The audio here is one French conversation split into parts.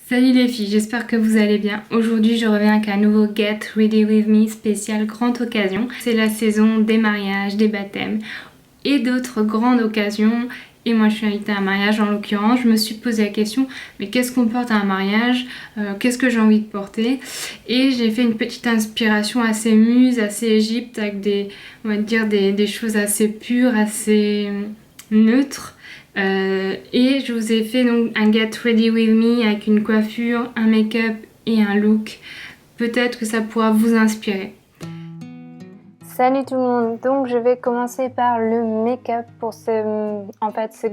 Salut les filles, j'espère que vous allez bien. Aujourd'hui, je reviens avec un nouveau Get Ready With Me spécial grande occasion. C'est la saison des mariages, des baptêmes et d'autres grandes occasions. Et moi, je suis invitée à un mariage en l'occurrence. Je me suis posé la question, mais qu'est-ce qu'on porte à un mariage? Qu'est-ce que j'ai envie de porter? Et j'ai fait une petite inspiration assez muse, assez Égypte, avec on va dire des choses assez pures, assez neutres. Et je vous ai fait donc un Get Ready With Me avec une coiffure, un make-up et un look. Peut-être que ça pourra vous inspirer. Salut tout le monde, donc je vais commencer par le make-up pour ce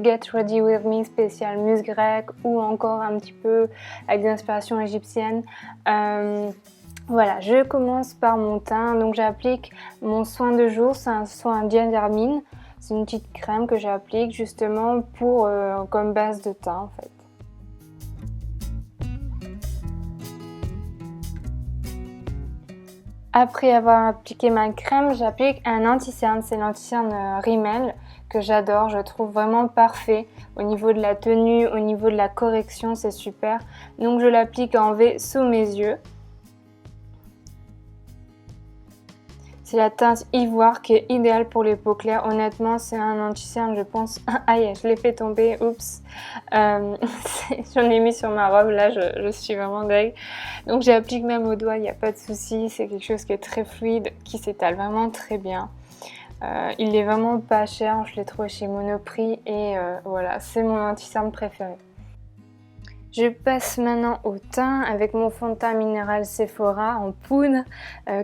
Get Ready With Me spécial muse grecque ou encore un petit peu avec des inspirations égyptiennes. Voilà, je commence par mon teint, donc j'applique mon soin de jour, c'est un soin Diane. C'est une petite crème que j'applique justement pour comme base de teint en fait. Après avoir appliqué ma crème, j'applique un anti-cerne. C'est l'anti-cerne Rimmel que j'adore. Je trouve vraiment parfait au niveau de la tenue, au niveau de la correction, c'est super. Donc je l'applique en V sous mes yeux. C'est la teinte ivoire qui est idéale pour les peaux claires. Honnêtement, c'est un anti-cerne, je pense. Aïe, je l'ai fait tomber, oups. J'en ai mis sur ma robe, là, je suis vraiment deg. Donc j'applique même au doigt, il n'y a pas de souci. C'est quelque chose qui est très fluide, qui s'étale vraiment très bien. Il est vraiment pas cher, je l'ai trouvé chez Monoprix et voilà, c'est mon anti-cerne préféré. Je passe maintenant au teint avec mon fond de teint minéral Sephora en poudre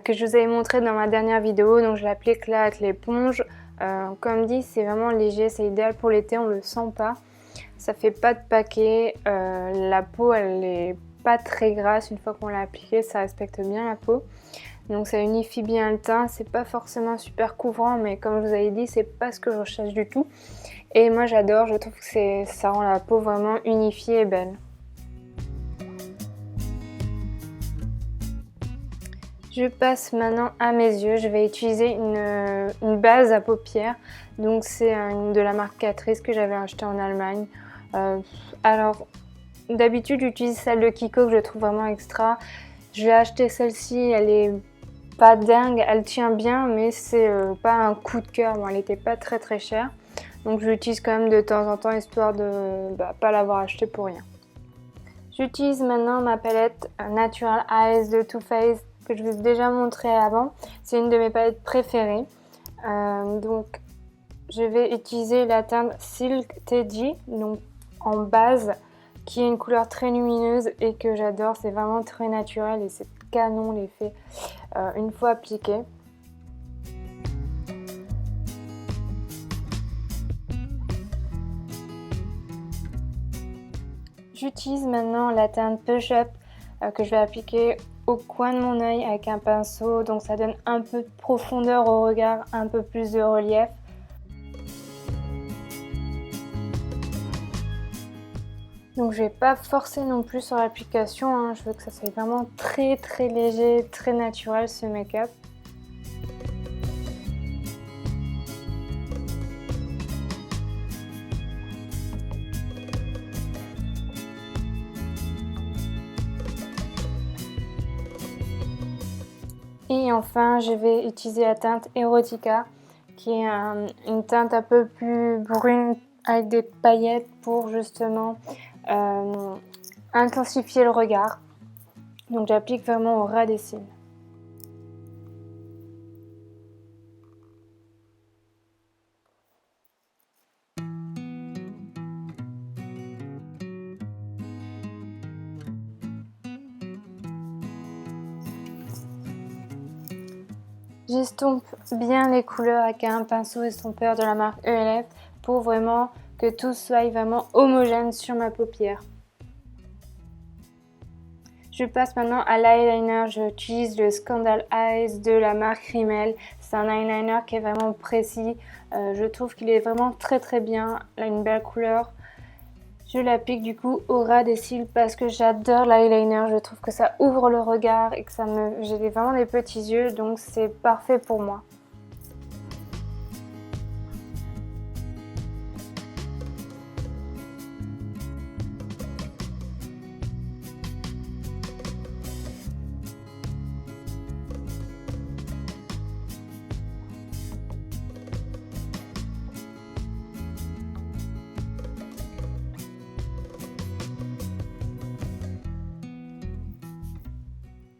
que je vous avais montré dans ma dernière vidéo. Donc je l'applique là avec l'éponge. Comme dit, c'est vraiment léger, c'est idéal pour l'été, on le sent pas. Ça fait pas de paquet. La peau, elle est pas très grasse une fois qu'on l'a appliqué, ça respecte bien la peau. Donc ça unifie bien le teint. C'est pas forcément super couvrant, mais comme je vous avais dit, c'est pas ce que je recherche du tout. Et moi j'adore, je trouve que ça rend la peau vraiment unifiée et belle. Je passe maintenant à mes yeux. Je vais utiliser une base à paupières. Donc c'est de la marque Catrice que j'avais acheté en Allemagne. Alors d'habitude j'utilise celle de Kiko que je trouve vraiment extra. Je vais acheter celle-ci, elle est pas dingue, elle tient bien mais c'est pas un coup de cœur. Bon, elle était pas très très chère. Donc je l'utilise quand même de temps en temps histoire de pas l'avoir acheté pour rien. J'utilise maintenant ma palette Natural Eyes de Too Faced que je vous ai déjà montré avant. C'est une de mes palettes préférées. Donc je vais utiliser la teinte Silk Teddy, donc en base, qui est une couleur très lumineuse et que j'adore. C'est vraiment très naturel et c'est canon l'effet une fois appliqué. J'utilise maintenant la teinte Push Up que je vais appliquer au coin de mon œil avec un pinceau, donc ça donne un peu de profondeur au regard, un peu plus de relief. Donc je vais pas forcer non plus sur l'application, hein. Je veux que ça soit vraiment très très léger, très naturel ce make-up. Et enfin, je vais utiliser la teinte Erotica, qui est une teinte un peu plus brune avec des paillettes pour justement intensifier le regard. Donc j'applique vraiment au ras des cils. J'estompe bien les couleurs avec un pinceau estompeur de la marque ELF pour vraiment que tout soit vraiment homogène sur ma paupière. Je passe maintenant à l'eyeliner. J'utilise le Scandal Eyes de la marque Rimmel. C'est un eyeliner qui est vraiment précis. Je trouve qu'il est vraiment très très bien. Il a une belle couleur. Je l'applique du coup au ras des cils parce que j'adore l'eyeliner. Je trouve que ça ouvre le regard et que j'ai vraiment des petits yeux, donc c'est parfait pour moi.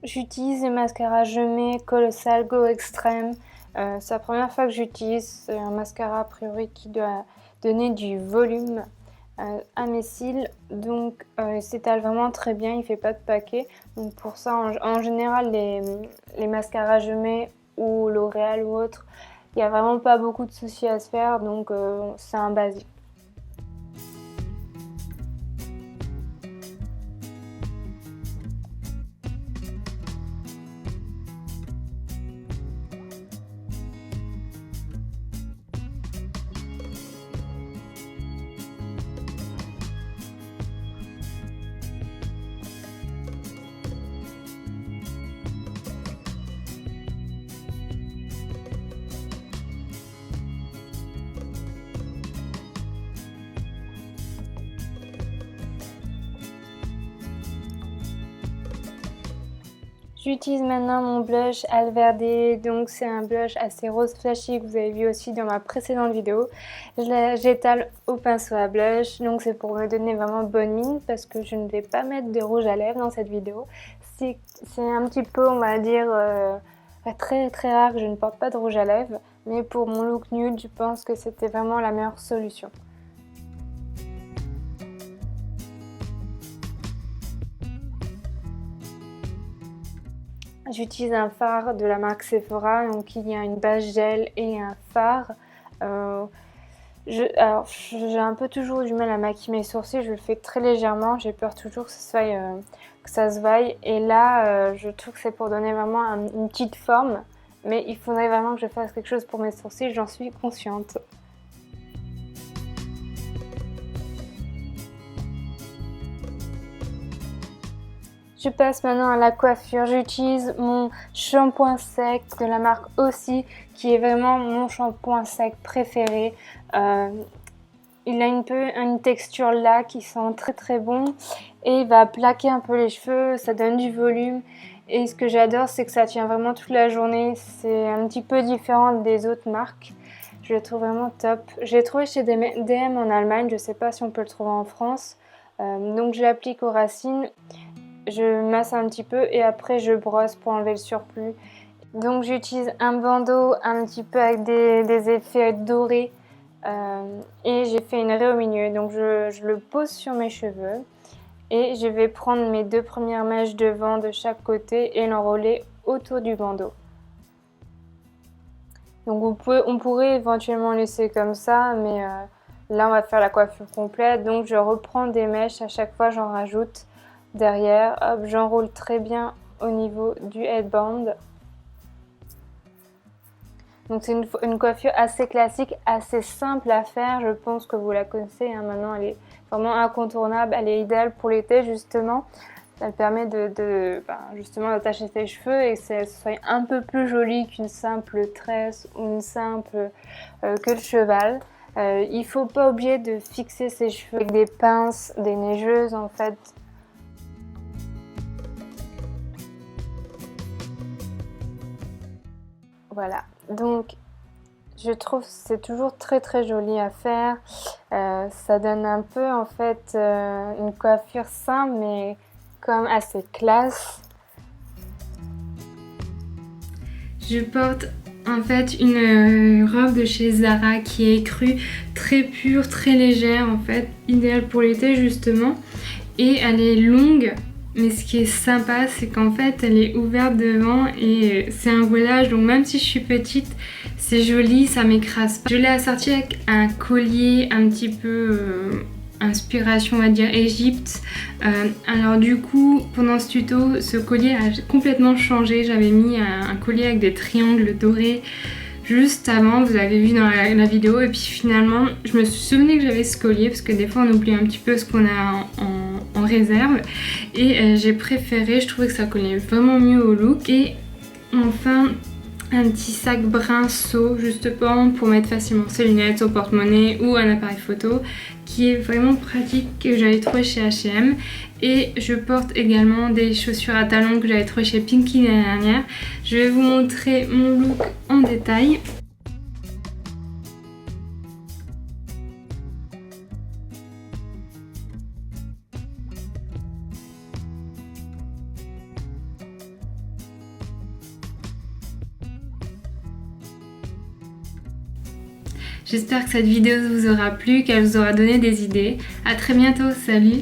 J'utilise les mascaras Gemé Colossal Go Extreme. C'est la première fois que j'utilise. C'est un mascara a priori qui doit donner du volume à mes cils. Donc il s'étale vraiment très bien, il fait pas de paquet. Donc pour ça, en général, les mascaras Gemé ou L'Oréal ou autre, il n'y a vraiment pas beaucoup de soucis à se faire. Donc c'est un basique. J'utilise maintenant mon blush Alverde, donc c'est un blush assez rose flashy que vous avez vu aussi dans ma précédente vidéo. J'étale au pinceau à blush, donc c'est pour me donner vraiment bonne mine parce que je ne vais pas mettre de rouge à lèvres dans cette vidéo. C'est un petit peu, on va dire, très très rare que je ne porte pas de rouge à lèvres, mais pour mon look nude, je pense que c'était vraiment la meilleure solution. J'utilise un fard de la marque Sephora, donc il y a une base gel et un fard. J'ai un peu toujours du mal à maquiller mes sourcils, je le fais très légèrement, j'ai peur toujours que ça se voie. Et là, je trouve que c'est pour donner vraiment une petite forme, mais il faudrait vraiment que je fasse quelque chose pour mes sourcils, j'en suis consciente. Je passe maintenant à la coiffure. J'utilise mon shampoing sec de la marque Aussi, qui est vraiment mon shampoing sec préféré. Il a une texture là qui sent très très bon et il va plaquer un peu les cheveux, ça donne du volume. Et ce que j'adore, c'est que ça tient vraiment toute la journée. C'est un petit peu différent des autres marques. Je le trouve vraiment top. Je l'ai trouvé chez DM en Allemagne, je ne sais pas si on peut le trouver en France. Donc je l'applique aux racines. Je masse un petit peu et après je brosse pour enlever le surplus. Donc j'utilise un bandeau un petit peu avec des effets dorés et j'ai fait une raie au milieu. Donc je le pose sur mes cheveux et je vais prendre mes 2 premières mèches devant de chaque côté et l'enrouler autour du bandeau. Donc on pourrait éventuellement laisser comme ça, mais là on va faire la coiffure complète. Donc je reprends des mèches, à chaque fois j'en rajoute. Derrière, hop, j'enroule très bien au niveau du headband. Donc c'est une coiffure assez classique, assez simple à faire. Je pense que vous la connaissez, hein. Maintenant elle est vraiment incontournable. Elle est idéale pour l'été justement. Elle permet justement d'attacher ses cheveux et que ça soit un peu plus joli qu'une simple tresse ou une simple queue de cheval. Il ne faut pas oublier de fixer ses cheveux avec des pinces, des neigeuses en fait. Voilà, donc je trouve que c'est toujours très très joli à faire. Ça donne un peu en fait une coiffure simple mais comme assez classe. Je porte en fait une robe de chez Zara qui est crue, très pure, très légère en fait, idéale pour l'été justement. Et elle est longue. Mais ce qui est sympa, c'est qu'en fait, elle est ouverte devant et c'est un voilage. Donc même si je suis petite, c'est joli, ça m'écrase pas. Je l'ai assortie avec un collier un petit peu inspiration, on va dire, Égypte. Alors du coup, pendant ce tuto, ce collier a complètement changé. J'avais mis un collier avec des triangles dorés juste avant, vous avez vu dans la vidéo. Et puis finalement, je me suis souvenu que j'avais ce collier parce que des fois, on oublie un petit peu ce qu'on a en réserve. Et j'ai préféré, je trouvais que ça collait vraiment mieux au look. Et enfin, un petit sac brun seau justement pour mettre facilement ses lunettes, son porte-monnaie ou un appareil photo, qui est vraiment pratique, que j'avais trouvé chez H&M. Et je porte également des chaussures à talons que j'avais trouvé chez Pinky l'année dernière. Je vais vous montrer mon look en détail. J'espère que cette vidéo vous aura plu, qu'elle vous aura donné des idées. À très bientôt, salut!